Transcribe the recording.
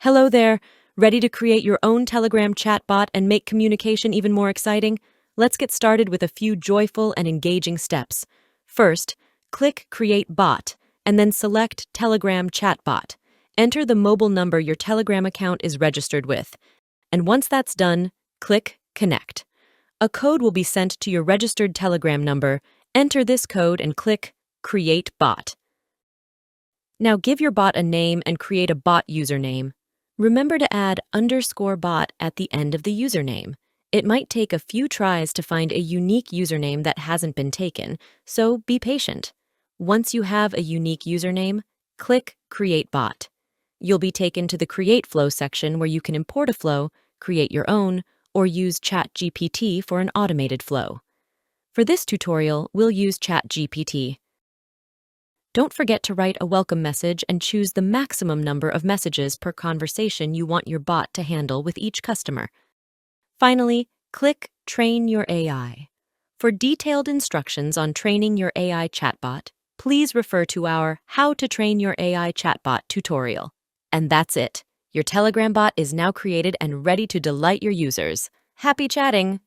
Hello there. Ready to create your own Telegram chatbot and make communication even more exciting? Let's get started with a few joyful and engaging steps. First, click Create Bot and then select Telegram Chatbot. Enter the mobile number your Telegram account is registered with. And once that's done, click Connect. A code will be sent to your registered Telegram number. Enter this code and click Create Bot. Now give your bot a name and create a bot username. Remember to add _bot at the end of the username. It might take a few tries to find a unique username that hasn't been taken, so be patient. Once you have a unique username, click Create Bot. You'll be taken to the Create Flow section where you can import a flow, create your own, or use ChatGPT for an automated flow. For this tutorial, we'll use ChatGPT. Don't forget to write a welcome message and choose the maximum number of messages per conversation you want your bot to handle with each customer. Finally, click Train Your AI. For detailed instructions on training your AI chatbot, please refer to our How to Train Your AI Chatbot tutorial. And that's it. Your Telegram bot is now created and ready to delight your users. Happy chatting!